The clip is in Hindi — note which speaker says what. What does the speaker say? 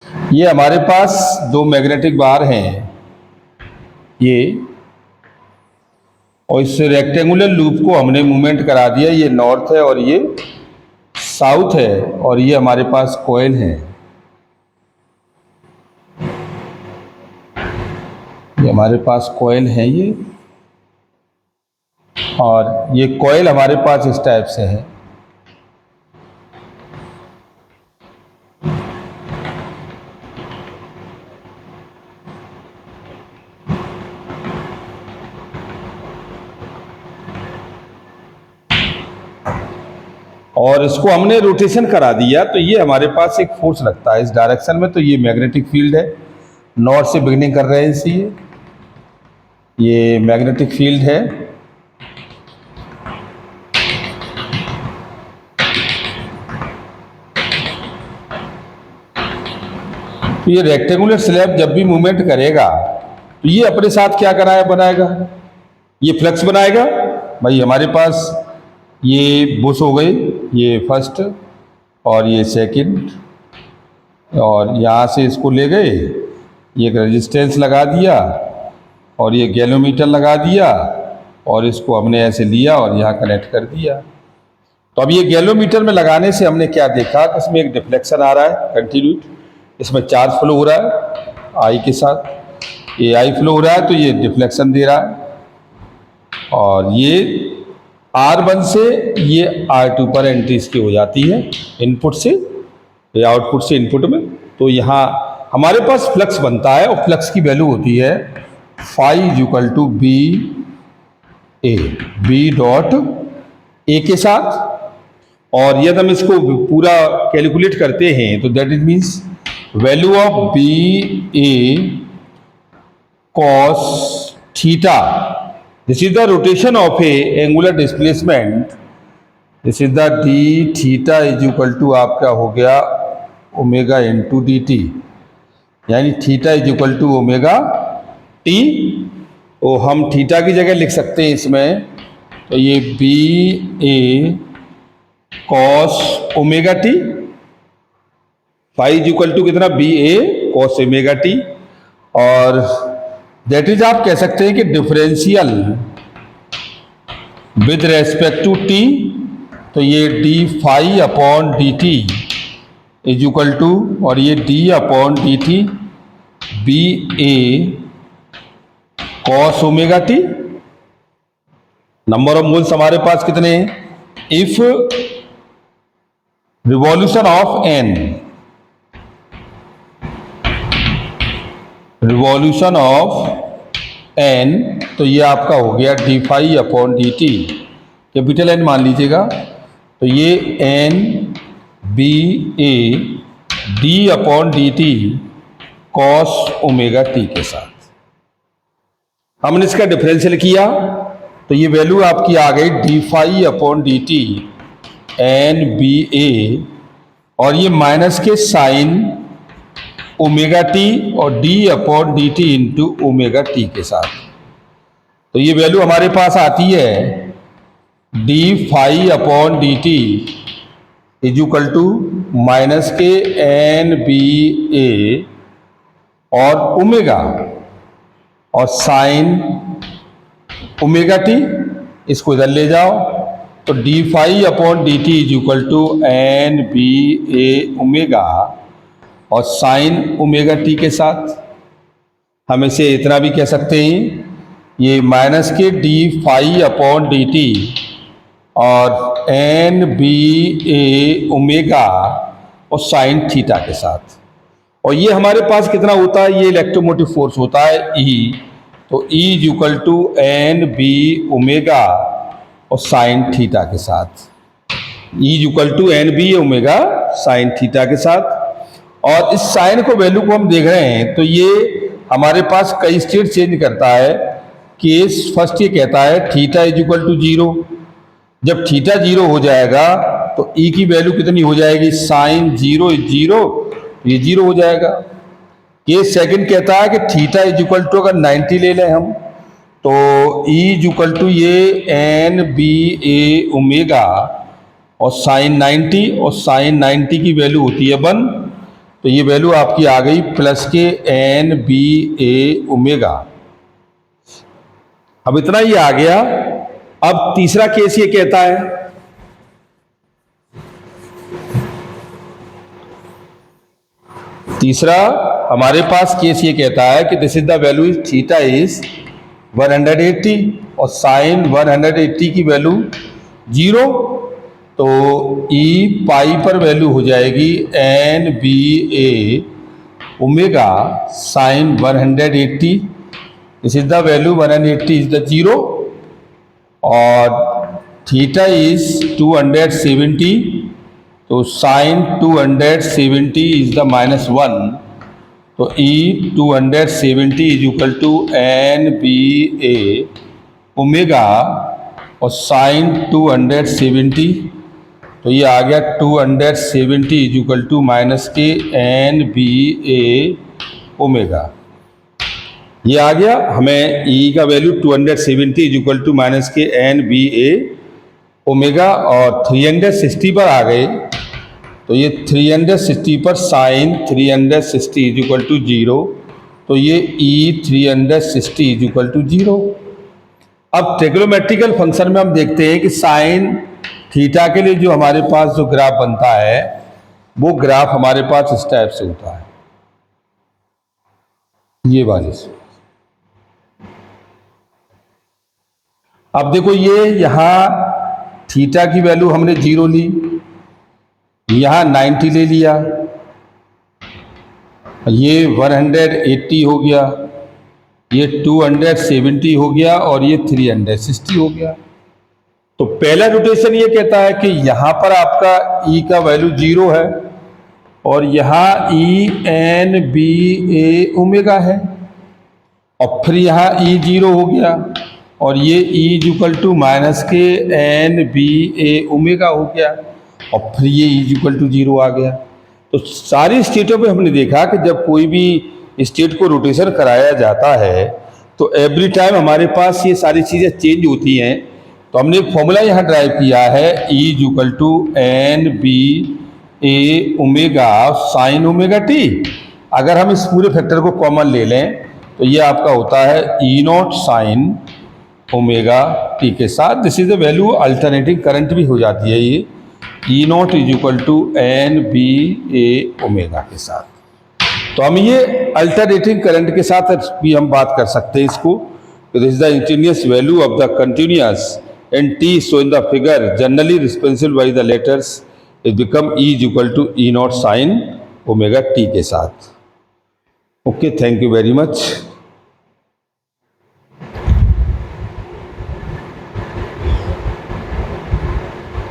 Speaker 1: ये हमारे पास दो मैग्नेटिक बार हैं ये, और इस रेक्टेंगुलर लूप को हमने मूवमेंट करा दिया। ये नॉर्थ है और ये साउथ है, और ये हमारे पास कॉइल है। ये हमारे पास कॉइल है ये, और ये कॉइल हमारे पास इस टाइप से है। और इसको हमने रोटेशन करा दिया, तो ये हमारे पास एक फोर्स लगता है इस डायरेक्शन में। तो ये मैग्नेटिक फील्ड है, नॉर्थ से बिगिनिंग कर रहे हैं इसलिए ये मैग्नेटिक फील्ड है। तो ये रेक्टेंगुलर स्लैब जब भी मूवमेंट करेगा तो ये अपने साथ क्या बनाएगा, ये फ्लक्स बनाएगा। भाई हमारे पास ये बुश हो गई, ये फर्स्ट और ये सेकंड, और यहाँ से इसको ले गए, ये एक रेजिस्टेंस लगा दिया और ये गैलोमीटर लगा दिया, और इसको हमने ऐसे लिया और यहाँ कनेक्ट कर दिया। तो अब ये गैलोमीटर में लगाने से हमने क्या देखा कि इसमें एक डिफ्लेक्शन आ रहा है कंटिन्यूट, इसमें चार्ज फ्लो हो रहा है आई के साथ, ये आई फ्लो हो रहा है तो ये डिफ्लेक्शन दे रहा है। और ये R1 से ये R2 पर एंट्री इसकी हो जाती है, इनपुट से या आउटपुट से इनपुट में। तो यहाँ हमारे पास फ्लक्स बनता है, और फ्लक्स की वैल्यू होती है phi equal to B A, B dot A के साथ। और यदि हम इसको पूरा कैलकुलेट करते हैं तो that it means value of B A cos theta, this is the rotation of a angular displacement, this is the d theta is equal to आपका हो गया ओमेगा इंटू डी टी, यानी theta is equal to omega t. तो हम थीटा की जगह लिख सकते हैं इसमें, तो ये B A cos omega t, phi is equal to कितना B A cos omega t. और दैट इज आप कह सकते हैं कि differential with respect to t, तो ये d phi upon d t is equal to, और ये d upon d t B A cos omega t. Number of moles हमारे पास कितने हैं, if revolution of N, revolution of N, तो ये आपका हो गया d phi upon d t, capital N मान लीजिएगा। तो ये N B A d upon d t cos omega T के साथ हमने इसका डिफरेंशियल किया, तो ये वैल्यू आपकी आ गई d phi upon d t n B a, और ये माइनस के साइन ओमेगा टी और d upon d t into omega T के साथ। तो ये वैल्यू हमारे पास आती है d phi upon d t is equal to minus के एन बी ए और ओमेगा और साइन ओमेगा टी, इसको इधर ले जाओ, तो d phi upon d t is equal to N B A omega और साइन ओमेगा टी के साथ। हम इसे इतना भी कह सकते हैं, ये माइनस के d phi upon d t और एन बी ए ओमेगा और साइन थीटा के साथ। और ये हमारे पास कितना होता है, ये इलेक्ट्रोमोटिव फोर्स होता है ई, तो E is equal to N B omega और साइन थीटा के साथ, E is equal to N B omega sine theta के साथ। और इस साइन को वैल्यू को हम देख रहे हैं, तो ये हमारे पास कई स्टेट चेंज करता है। केस फर्स्ट ये कहता है theta is equal to zero, जब थीटा जीरो हो जाएगा तो ई की वैल्यू कितनी हो जाएगी, साइन जीरो इज जीरो, ये जीरो हो जाएगा। केस सेकंड कहता है कि थीटा इज इक्वल टू अगर 90 ले लें हम, तो ई इज इक्वल टू ये एन बी ए ओमेगा और साइन 90, और साइन 90 की वैल्यू होती है 1, तो ये वैल्यू आपकी आ गई प्लस के एन बी ए ओमेगा। अब इतना ही आ गया। अब तीसरा केस ये कहता है, तीसरा हमारे पास केस ये कहता है कि this is the value theta is 180 और साइन 180 की वैल्यू 0। तो ई पाई पर वैल्यू हो जाएगी N B A omega sine 180। This is the value 180 is the 0 और थीटा इज 270। तो साइन 270 इज द -1। तो E 270 is equal to N B A omega और साइन 270। तो ये आ गया 270 इज इक्वल टू माइनस के एन बी ए ओमेगा। ये आ गया। हमें ई का value 270 is equal to minus के एन बी ए ओमेगा और 360 पर आ गए। तो ये 360 पर साइन 360 इज इक्वल टू 0। तो ये ई 360 इज इक्वल टू 0। अब ट्रिग्नोमेट्रिकल फंक्शन में हम देखते हैं कि साइन थीटा के लिए जो हमारे पास जो ग्राफ बनता है वो ग्राफ हमारे पास इस टाइप से होता है, ये वाले से। अब देखो ये यहां थीटा की वैल्यू हमने 0 ली, यहां 90 ले लिया, ये 180 हो गया, ये 270 हो गया और ये 360 हो गया। तो पहला रोटेशन ये कहता है कि यहां पर आपका ई का वैल्यू 0 है और यहां ई एन बी ए ओमेगा है और फिर यहां ई 0 हो गया और ये ई इक्वल टू माइनस के एन बी ए ओमेगा हो गया और फिर ये ई इक्वल टू 0 आ गया। तो सारी स्टेटों पे हमने देखा कि जब कोई भी स्टेट को रोटेशन कराया जाता है तो एवरी टाइम हमारे पास ये सारी चीज़ें चेंज होती हैं। तो हमने एक फॉर्मूला यहाँ ड्राइव किया है, E equal to N B A omega sine omega T. अगर हम इस पूरे फैक्टर को कॉमन ले लें तो ये आपका होता है e naught sine omega T के साथ। This is the value alternating current भी हो जाती है ये e naught is equal to N B A omega के साथ। तो हम ये अल्टरनेटिंग करंट के साथ भी हम बात कर सकते हैं इसको। This is the instantaneous value of the continuous and T so in the figure generally responsible by the letters is become E is equal to E naught sine omega T के साथ। Okay, thank you very much.